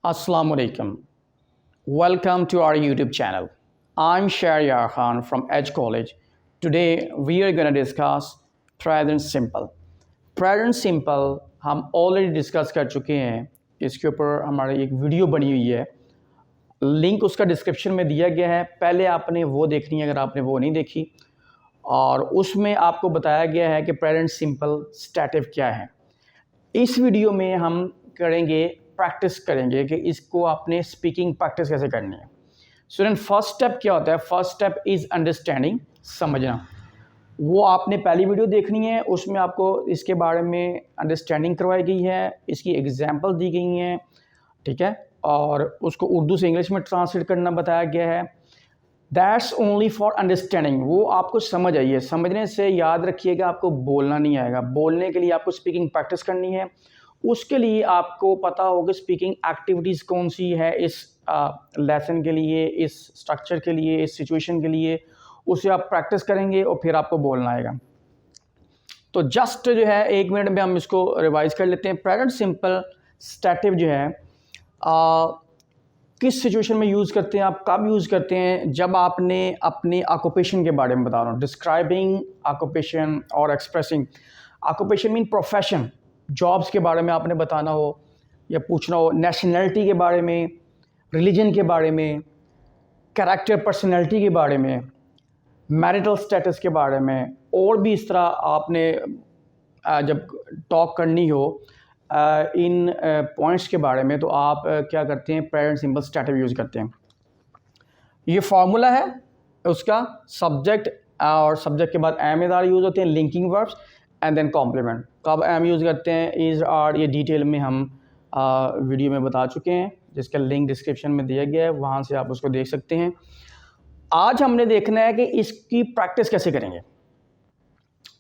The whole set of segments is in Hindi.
Assalamu alaikum. Welcome to our YouTube channel. I'm Shahriyar Khan from Edge College. Today we are going to discuss present simple. Present simple हम ऑलरेडी डिस्कस कर चुके हैं। इसके ऊपर हमारी एक वीडियो बनी हुई है, लिंक उसका डिस्क्रिप्शन में दिया गया है। पहले आपने वो देखनी है अगर आपने वो नहीं देखी, और उसमें आपको बताया गया है कि प्रेजेंट सिंपल स्टैटिव क्या है। इस वीडियो में हम करेंगे, प्रैक्टिस करेंगे कि इसको आपने स्पीकिंग प्रैक्टिस कैसे करनी है। स्टूडेंट, फर्स्ट स्टेप क्या होता है? फर्स्ट स्टेप इज़ अंडरस्टैंडिंग, समझना। वो आपने पहली वीडियो देखनी है, उसमें आपको इसके बारे में अंडरस्टैंडिंग करवाई गई है, इसकी एग्जांपल दी गई हैं, ठीक है, और उसको उर्दू से इंग्लिश में ट्रांसलेट करना बताया गया है। That's only for understanding. वो आपको समझ आइए, समझने से याद रखिएगा, आपको बोलना नहीं आएगा। बोलने के लिए आपको स्पीकिंग प्रैक्टिस करनी है। उसके लिए आपको पता होगा स्पीकिंग एक्टिविटीज़ कौन सी है इस लेसन के लिए, इस स्ट्रक्चर के लिए, इस सिचुएशन के लिए। उसे आप प्रैक्टिस करेंगे और फिर आपको बोलना आएगा। तो जस्ट जो है 1 मिनट में हम इसको रिवाइज कर लेते हैं। प्रेजेंट सिंपल स्टैटिव जो है किस सिचुएशन में यूज़ करते हैं, आप कब यूज़ करते हैं? जब आपने अपने ऑक्यूपेशन के बारे में बता रहा हूँ, डिस्क्राइबिंग ऑक्यूपेशन और expressing. Occupation mean profession, jobs के बारे में आपने बताना हो या पूछना हो, नेशनैलिटी के बारे में, रिलीजन के बारे में, कैरेक्टर पर्सनैलिटी के बारे में, मैरिटल स्टेटस के बारे में, और भी इस तरह आपने जब टॉक करनी हो इन पॉइंट्स के बारे में, तो आप क्या करते हैं? प्रेजेंट सिंपल स्टैटिव यूज़ करते हैं। ये फार्मूला है उसका, सब्जेक्ट और सब्जेक्ट के बाद एम इज़ आर यूज़ होते हैं, linking verbs and then complement. कब एम यूज़ करते हैं, इज़ आर, ये डिटेल में हम वीडियो में बता चुके हैं, जिसका लिंक डिस्क्रिप्शन में दिया गया है, वहाँ से आप उसको देख सकते हैं। आज हमने देखना है कि इसकी प्रैक्टिस कैसे करेंगे।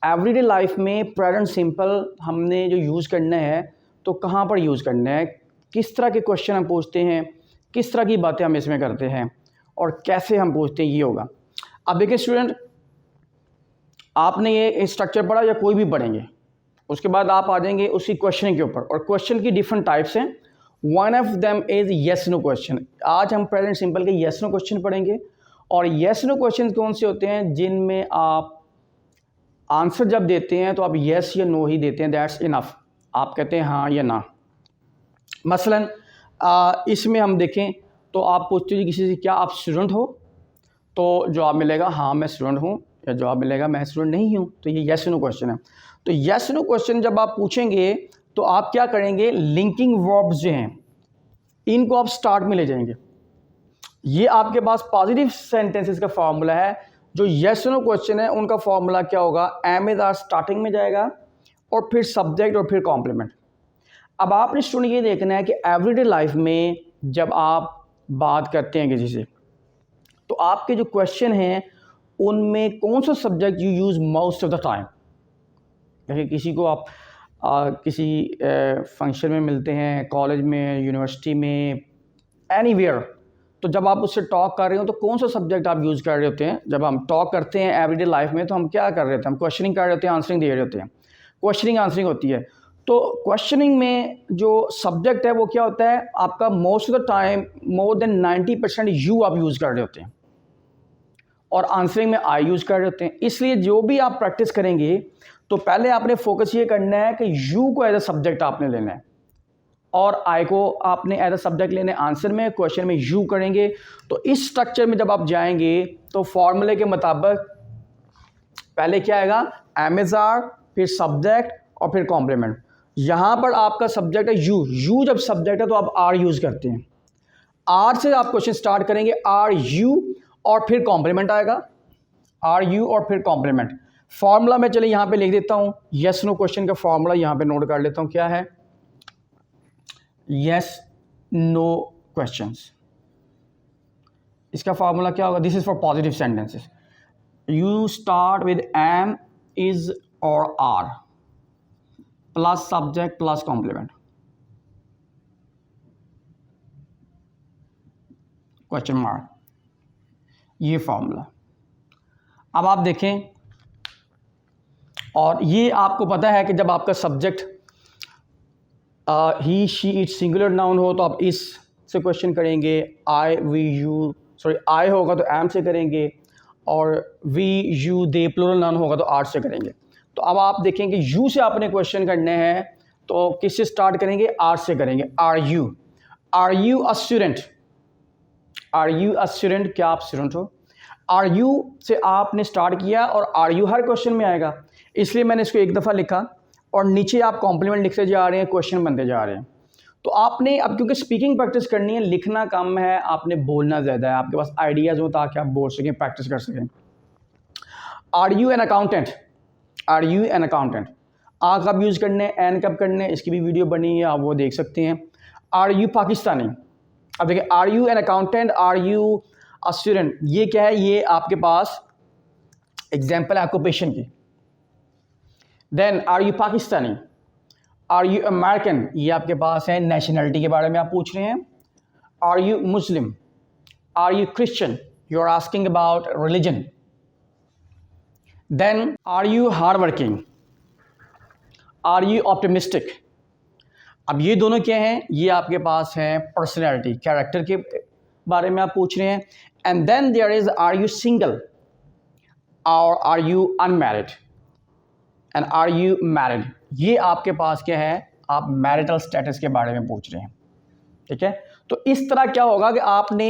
एवरीडे लाइफ में प्रेजेंट सिंपल हमने जो यूज़ करना है, तो कहाँ पर यूज़ करना है, किस तरह के क्वेश्चन हम पूछते हैं, किस तरह की बातें हम इसमें करते हैं और कैसे हम पूछते हैं, ये होगा। अब देखिए स्टूडेंट, आपने ये स्ट्रक्चर पढ़ा या कोई भी पढ़ेंगे, उसके बाद आप आ जाएंगे उसी क्वेश्चन के ऊपर, और क्वेश्चन की डिफरेंट टाइप्स हैं। One of them is yes no question. आज हम प्रेजेंट सिंपल के येस नो क्वेश्चन पढ़ेंगे। और येस नो क्वेश्चन कौन से होते हैं? जिनमें आप आंसर जब देते हैं तो आप येस या नो ही देते हैं, दैट्स इनफ। आप कहते हैं हाँ या ना। मसलन इसमें हम देखें तो आप पूछते हैं किसी से, क्या आप स्टूडेंट हो? तो जवाब मिलेगा हाँ मैं स्टूडेंट हूँ, या जवाब मिलेगा मैं स्टूडेंट नहीं हूँ। तो ये येस नो क्वेश्चन है। तो येस नो क्वेश्चन जब आप पूछेंगे तो आप क्या करेंगे? लिंकिंग वर्ब्स जो हैं इनको आप स्टार्ट में ले जाएंगे। ये आपके पास पॉजिटिव सेंटेंसेस का फॉर्मूला है। जो येस नो क्वेश्चन है उनका फॉर्मूला क्या होगा? एम इज़ आर स्टार्टिंग में जाएगा और फिर सब्जेक्ट और फिर कॉम्प्लीमेंट। अब आपने स्टूडेंट ये देखना है कि एवरीडे लाइफ में जब आप बात करते हैं किसी से, तो आपके जो क्वेश्चन हैं उनमें कौन सा subject you use most of the time. देखिए किसी को आप किसी फंक्शन में मिलते हैं, कॉलेज में, यूनिवर्सिटी में, एनीवेयर, तो जब आप उससे टॉक कर रहे हो तो कौन सा सब्जेक्ट आप यूज़ कर रहे होते हैं? जब हम टॉक करते हैं एवरीडे लाइफ में तो हम क्या कर रहे होते हैं? हम क्वेश्चनिंग कर रहे होते हैं, आंसरिंग दे रहे होते हैं। क्वेश्चनिंग आंसरिंग होती है। तो क्वेश्चनिंग में जो सब्जेक्ट है वो क्या होता है आपका? Most of the time more than 90% you आप यूज़ कर रहे होते हैं, और आंसरिंग में आई यूज़ कर रहे होते हैं। इसलिए जो भी आप प्रैक्टिस करेंगे तो पहले आपने फोकस ये करना है कि यू को एज अ सब्जेक्ट आपने लेना है और आई को आपने एज अ सब्जेक्ट लेना है आंसर में। क्वेश्चन में यू करेंगे। तो इस स्ट्रक्चर में जब आप जाएंगे तो फॉर्मूले के मुताबिक पहले क्या आएगा? एम इज़ आर, फिर सब्जेक्ट और फिर कॉम्प्लीमेंट। यहाँ पर आपका सब्जेक्ट है यू। यू जब सब्जेक्ट है तो आप आर यूज़ करते हैं। आर से आप क्वेश्चन स्टार्ट करेंगे, आर यू, और फिर कॉम्प्लीमेंट आएगा, आर यू और फिर कॉम्प्लीमेंट। फॉर्मूला में चलिए यहाँ पे लिख देता हूँ, येस नो क्वेश्चन का फॉर्मूला यहाँ पे नोट कर लेता हूँ। क्या है? येस नो क्वेश्चंस, इसका फॉर्मूला क्या होगा? This is for positive sentences. You start with am, is और are plus subject plus complement, question mark, ये फॉर्मूला। अब आप देखें, और ये आपको पता है कि जब आपका सब्जेक्ट ही शी इट सिंगुलर नाउन हो तो आप इस से क्वेश्चन करेंगे, I we you sorry I होगा तो एम से करेंगे, और we you they plural noun होगा तो आर से करेंगे। तो अब आप देखेंगे यू से आपने क्वेश्चन करने हैं तो किससे स्टार्ट करेंगे, आर से करेंगे। Are you a student, are you a student, क्या आप स्टूडेंट हो। आर यू से आपने स्टार्ट किया और आर यू हर क्वेश्चन में आएगा, इसलिए मैंने इसको एक दफ़ा लिखा और नीचे आप कॉम्प्लीमेंट लिखते जा रहे हैं, क्वेश्चन बनते जा रहे हैं। तो आपने अब क्योंकि स्पीकिंग प्रैक्टिस करनी है, लिखना कम है, आपने बोलना ज़्यादा है, आपके पास आइडियाज़ हो ताकि आप बोल सकें, प्रैक्टिस कर सकें। Are you an accountant, are you an accountant, आ कब यूज़ करने, एन कब करने, इसकी भी वीडियो बनी है, आप वो देख सकते हैं। आर यू पाकिस्तानी, अब देखिए are you an accountant, are you a student, ये क्या है, ये आपके पास एग्जाम्पल है ऑक्यूपेशन की। Then are you Pakistani, are you American, ये आपके पास है नेशनलिटी के बारे में आप पूछ रहे हैं। Are you Muslim, are you Christian, you are asking about religion. Then are you hard working, are you optimistic. अब ये दोनों क्या हैं, ये आपके पास हैं पर्सनैलिटी, कैरेक्टर के बारे में आप पूछ रहे हैं। And then there is are you single और are you unmarried and are you married, ये आपके पास क्या है, आप मैरिटल स्टेटस के बारे में पूछ रहे हैं। ठीक है, तो इस तरह क्या होगा कि आपने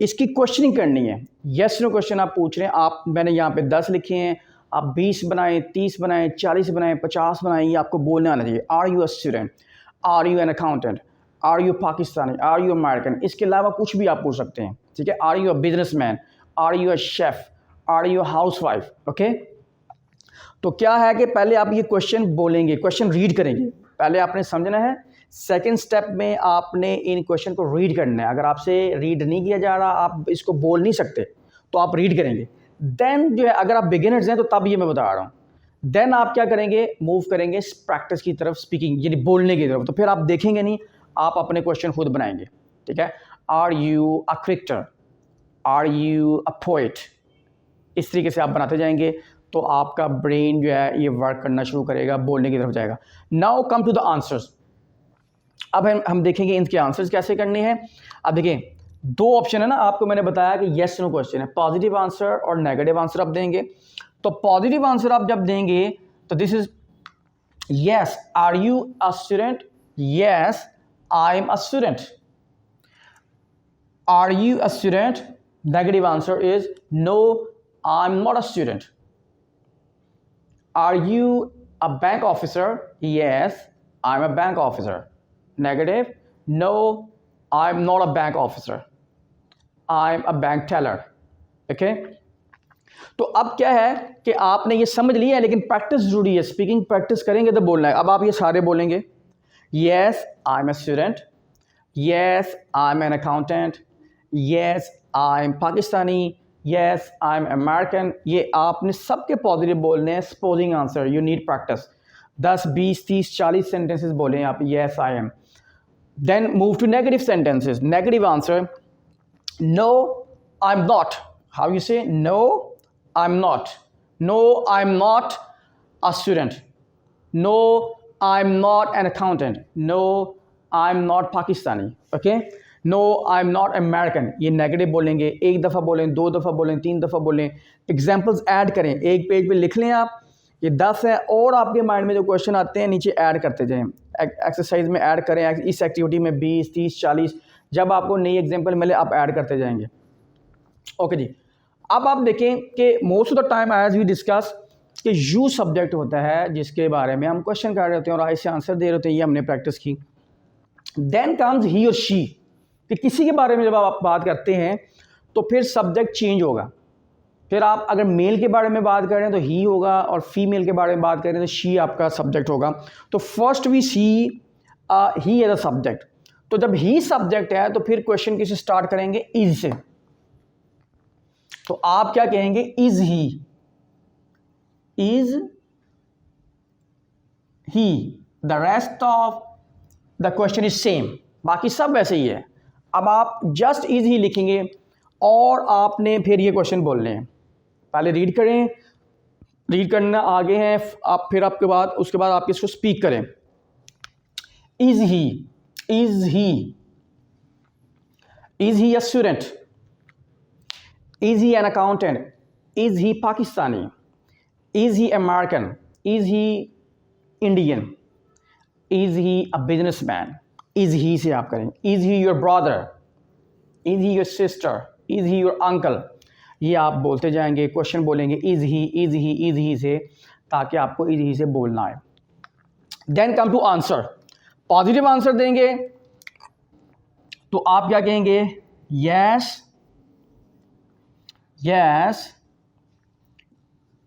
इसकी क्वेश्चनिंग करनी है, यस नो क्वेश्चन आप पूछ रहे हैं। आप मैंने यहाँ पे 10 लिखे हैं, आप 20 बनाएं, 30 बनाएं, 40 बनाएं, 50 बनाएं, ये आपको बोलना आना चाहिए। Are you a student, are you an accountant, are you Pakistani, are you American, इसके अलावा कुछ भी आप पूछ सकते हैं। ठीक है, are you a businessman, are you a chef, are you housewife. Okay, तो क्या है कि पहले आप ये क्वेश्चन बोलेंगे, क्वेश्चन रीड करेंगे, पहले आपने समझना है। सेकंड स्टेप में आपने इन क्वेश्चन को रीड करना है। अगर आपसे रीड नहीं किया जा रहा, आप इसको बोल नहीं सकते, तो आप रीड करेंगे। देन जो है, अगर आप बिगिनर्स हैं तो तब ये मैं बता रहा हूँ, देन आप क्या करेंगे, मूव करेंगे प्रैक्टिस की तरफ, स्पीकिंग यानी बोलने की तरफ। तो फिर आप देखेंगे नहीं, आप अपने क्वेश्चन खुद बनाएंगे। ठीक है, are you a cricketer, are you a poet, इस तरीके से आप बनाते जाएंगे तो आपका ब्रेन जो है ये वर्क करना शुरू करेगा, बोलने की तरफ जाएगा। Now come to the answers. अब हम देखेंगे इनके आंसर्स कैसे करने हैं। अब देखिए, दो ऑप्शन है ना, आपको मैंने बताया कि येस नो क्वेश्चन है, पॉजिटिव आंसर और नेगेटिव आंसर आप देंगे। तो पॉजिटिव आंसर आप जब देंगे तो this is yes, are you a student, yes I am a student. Are you a student, negative answer is no I am not a student. Are you a bank officer? Yes, I'm a bank officer. Negative, no, I'm not a bank officer. I'm a bank teller. Okay? तो अब क्या है कि आपने ये समझ लिया है, लेकिन प्रैक्टिस जरूरी है। स्पीकिंग प्रैक्टिस करेंगे तो बोलना है। अब आप ये सारे बोलेंगे, yes, I'm a student. Yes, I'm an accountant. Yes, I'm Pakistani. Yes, I'm American. ये आपने सबके पॉजिटिव बोलने हैं। Supposing answer, you need practice. 10, 20, 30, 40 sentences बोलें आप, yes, I am. Then move to negative sentences. Negative answer, no, I'm not. How you say? No, I'm not. No, I'm not a student. No, I'm not an accountant. No, I'm not Pakistani. Okay? No I am not American, ये नेगेटिव बोलेंगे। एक दफ़ा बोलें, 2 दफ़ा बोलें, 3 दफ़ा बोलें। एग्जाम्पल्स ऐड करें, एक पेज पे लिख लें आप, ये 10 है, और आपके माइंड में जो क्वेश्चन आते हैं नीचे ऐड करते जाएं, एक्सरसाइज में ऐड करें। इस एक्टिविटी में 20, 30, 40, जब आपको नई एग्जाम्पल मिले आप ऐड करते जाएंगे। ओके जी, अब आप देखें कि most of the time as we discuss कि यू सब्जेक्ट होता है जिसके बारे में हम क्वेश्चन कर रहे होते हैं और आई से आंसर दे रहे होते हैं, ये हमने प्रैक्टिस की। देन कम्स ही और शी, कि किसी के बारे में जब आप बात करते हैं तो फिर सब्जेक्ट चेंज होगा। फिर आप अगर मेल के बारे में बात कर रहे हैं तो ही होगा, और फीमेल के बारे में बात कर रहे हैं तो शी आपका सब्जेक्ट होगा। तो first we see he as a subject. तो जब ही सब्जेक्ट है तो फिर क्वेश्चन किसे स्टार्ट करेंगे, इज से। तो आप क्या कहेंगे, is he, is he. The rest of the question is same, बाकी सब वैसे ही है। अब आप जस्ट इज ही लिखेंगे और आपने फिर ये क्वेश्चन बोलने हैं। पहले रीड करें, रीड करना आगे है आप, फिर आपके बाद उसके बाद आप इसको स्पीक करें। Is he, is he, Is he a student? Is he an accountant? Is he Pakistani? Is he American? Is he Indian? Is he a businessman? Is he से आप करें. Is he your brother? Is he your sister? Is he your uncle? ये आप बोलते जाएंगे, क्वेश्चन बोलेंगे is he से, ताकि आपको is he से बोलना है. Then come to answer. Positive answer देंगे तो आप क्या कहेंगे? yes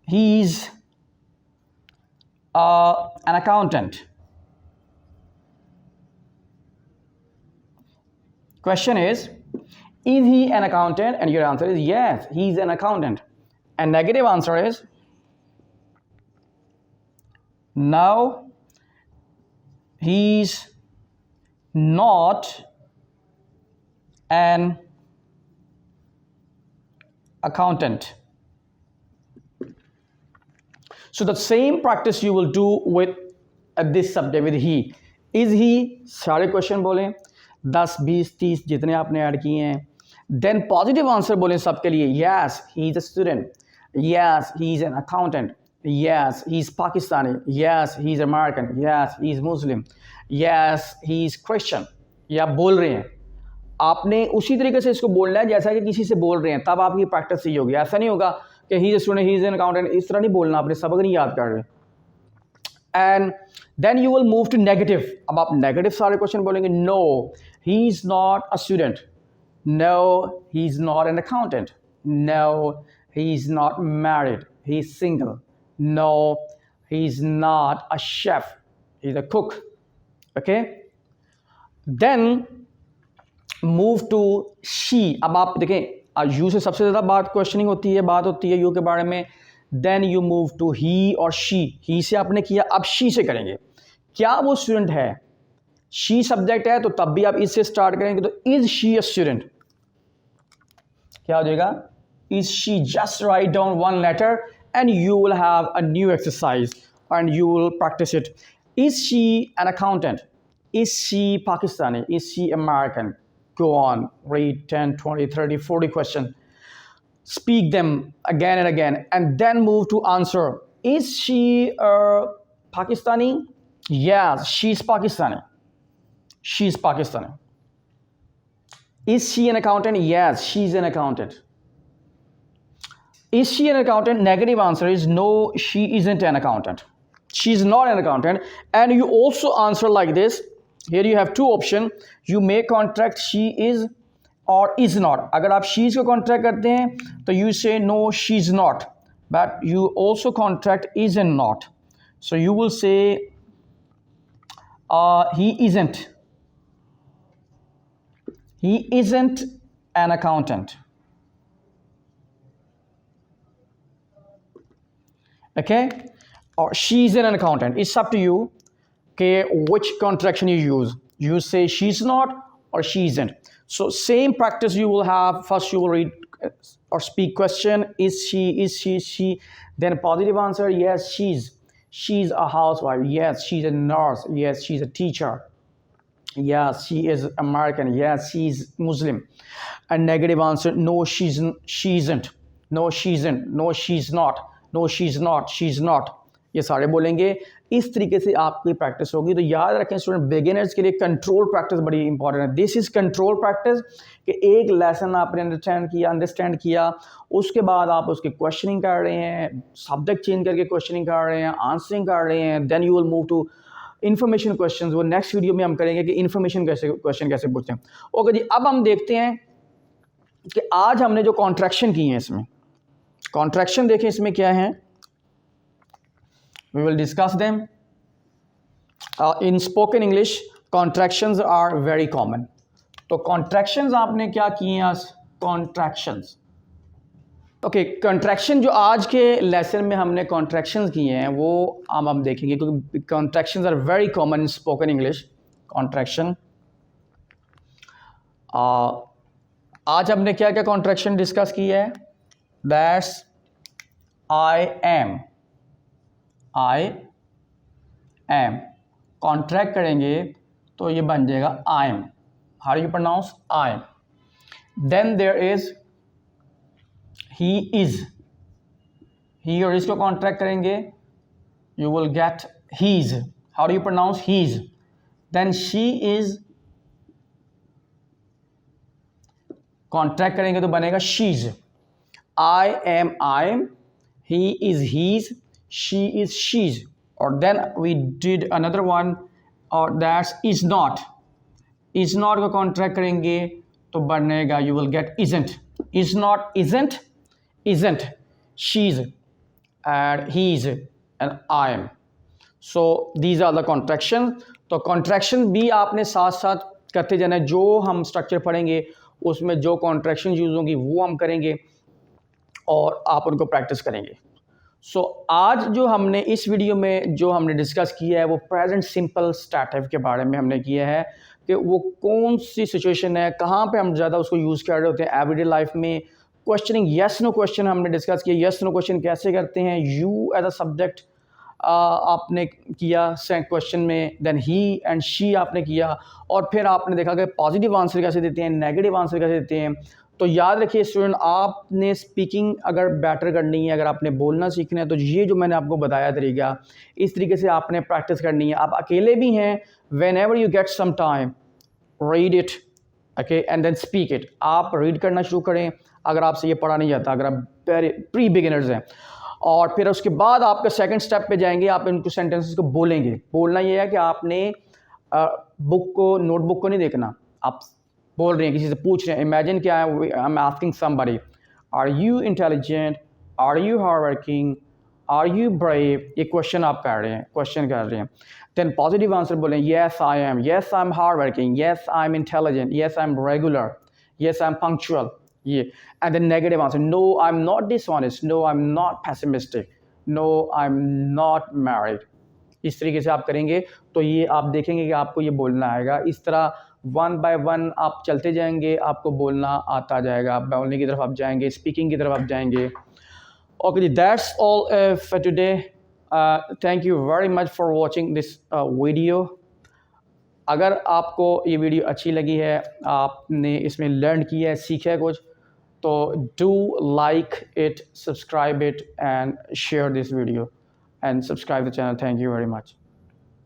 he's an accountant. Question is he an accountant? And your answer is yes, he's an accountant. And negative answer is no, he's not an accountant. So the same practice you will do with this subject with he. Is he? सारे क्वेश्चन बोलें, 10, 20, 30 जितने आपने ऐड किए हैं. देन पॉजिटिव आंसर बोलें सबके लिए. Yes he is a student, yes he is an accountant, yes he is Pakistani, yes he is American, yes he is Muslim, yes he is Christian. ये आप बोल रहे हैं, आपने उसी तरीके से इसको बोलना है जैसा कि किसी से बोल रहे हैं, तब आपकी प्रैक्टिस सही होगी. ऐसा नहीं होगा कि ही is a student, he is an accountant, इस तरह नहीं बोलना, आपने सबक नहीं याद कर रहे. And then you will move to negative. अब आप नेगेटिव सारे क्वेश्चन बोलेंगे. No he is not a student, no he is not an accountant, no he is not married, he is single, no he is not a chef, he is a cook. Okay, then move to she. अब आप देखें, यू से सबसे ज़्यादा बात क्वेश्चनिंग होती है, बात होती है यू के बारे में. देन यू मूव टू ही और शी. ही से आपने किया, अब शी से करेंगे. क्या वो स्टूडेंट है? शी सब्जेक्ट है तो तब भी आप इससे स्टार्ट करेंगे. तो इज शी अ स्टूडेंट? क्या हो जाएगा? Is she. Just write down one letter and you will have a new exercise and you will practice it. Is she an accountant? Is she Pakistani? Is she American? Go on, read 10, 20, 30, 40 questions. Speak them again and again, and then move to answer. Is she Pakistani? Yes, she's Pakistani. She's Pakistani. Is she an accountant? Yes, she's an accountant. Is she an accountant? Negative answer is no, she isn't an accountant. She's not an accountant. And you also answer like this. Here you have two options. You may contract she is or is not. अगर आप she is को contract करते हैं तो you say no, she's not. But you also contract is and not. So you will say he isn't. He isn't an accountant. Okay? Or she's an accountant. It's up to you. Okay, which contraction you use. You say she's not or she isn't. So same practice you will have. First you will read or speak question. Is she. Then positive answer. Yes, she's a housewife. Yes, she's a nurse. Yes, she's a teacher. Yes, she is American. Yes, she's Muslim. And negative answer. No, she isn't. No, she isn't. No, she's not. No, she's not. She's not. ये सारे बोलेंगे. इस तरीके से आपकी प्रैक्टिस होगी. तो याद रखें स्टूडेंट, बिगिनर्स के लिए कंट्रोल प्रैक्टिस बड़ी इंपॉर्टेंट है. दिस इज़ कंट्रोल प्रैक्टिस कि एक लेसन आपने अंडरस्टैंड किया, उसके बाद आप उसकी क्वेश्चनिंग कर रहे हैं, सब्जेक्ट चेंज करके क्वेश्चनिंग कर रहे हैं, आंसरिंग कर रहे हैं. Then you will move to information question. वो नेक्स्ट वीडियो में हम करेंगे कि इन्फॉर्मेशन क्वेश्चन कैसे पूछते हैं. ओके जी, अब हम देखते हैं कि आज हमने जो कॉन्ट्रैक्शन की हैं, इसमें कॉन्ट्रैक्शन देखें इसमें क्या है. We will discuss them. In spoken English, contractions are very common. तो contractions आपने क्या किए हैं? Contractions. Okay, contraction जो आज के लेसन में हमने contractions किए हैं वो अब हम देखेंगे, क्योंकि contractions are very common in spoken English. Contraction. आज हमने क्या क्या contraction डिस्कस की है? That's I am. कॉन्ट्रैक्ट करेंगे तो ये बन जाएगा I am. How you pronounce I am. Then there is he is, he और इसको कॉन्ट्रैक्ट करेंगे, you will get his. How do you pronounce his? Then she is, contract करेंगे तो बनेगा she's. I am I'm, he is his, she is she's. और then we did another one, और that's is not. is not को कॉन्ट्रैक्ट करेंगे तो बनेगा you will get isn't. is not isn't she's and he's and I am. So these are the contraction. तो कॉन्ट्रैक्शन भी आपने साथ साथ करते जाना है. जो हम स्ट्रक्चर पढ़ेंगे उसमें जो कॉन्ट्रैक्शन यूज़ होंगी वो हम करेंगे और आप उनको प्रैक्टिस करेंगे. सो आज जो हमने इस वीडियो में जो हमने डिस्कस किया है वो प्रेजेंट सिंपल स्टैटिव के बारे में हमने किया है कि वो कौन सी सिचुएशन है, कहाँ पे हम ज़्यादा उसको यूज़ कर रहे होते हैं एवरीडे लाइफ में. क्वेश्चनिंग येस नो क्वेश्चन हमने डिस्कस किया. येस नो क्वेश्चन कैसे करते हैं. यू एज अ सब्जेक्ट आपने किया क्वेश्चन में, देन ही एंड शी आपने किया, और फिर आपने देखा कि पॉजिटिव आंसर कैसे देते हैं, नेगेटिव आंसर कैसे देते हैं. तो याद रखिए स्टूडेंट, आपने स्पीकिंग अगर बेटर करनी है, अगर आपने बोलना सीखना है, तो ये जो मैंने आपको बताया तरीका, इस तरीके से आपने प्रैक्टिस करनी है. आप अकेले भी हैं, whenever you get some time read it, okay, and then speak it. आप रीड करना शुरू करें अगर आपसे ये पढ़ा नहीं जाता, अगर आप प्री बिगिनर्स हैं. और फिर उसके बाद आपके सेकंड स्टेप पे जाएंगे, आप इनको सेंटेंसेस को बोलेंगे. बोलना ये है कि आपने बुक को, नोटबुक को नहीं देखना, आप बोल रहे हैं, किसी से पूछ रहे हैं. इमेजिन क्या है, I am asking somebody, are you intelligent, are you hard working, are you brave. ये क्वेश्चन आप कर रहे हैं, क्वेश्चन कर रहे हैं. देन पॉजिटिव आंसर बोलें, yes I am, yes I am hard working, yes I am intelligent, yes I am regular, yes I am punctual. ये and then negative answer, no I am not dishonest, no I am not pessimistic, no I am not married. इस तरीके से आप करेंगे तो ये आप देखेंगे कि आपको ये बोलना आएगा. इस तरह वन बाय वन आप चलते जाएंगे, आपको बोलना आता जाएगा. बोलने की तरफ आप जाएंगे, स्पीकिंग की तरफ आप जाएंगे. ओके जी, that's all for today. Thank you very much for watching this video. अगर आपको ये वीडियो अच्छी लगी है, आपने इसमें लर्न किया है, सीखा है कुछ, तो do like it, subscribe it and share this video and subscribe the channel. Thank you very much.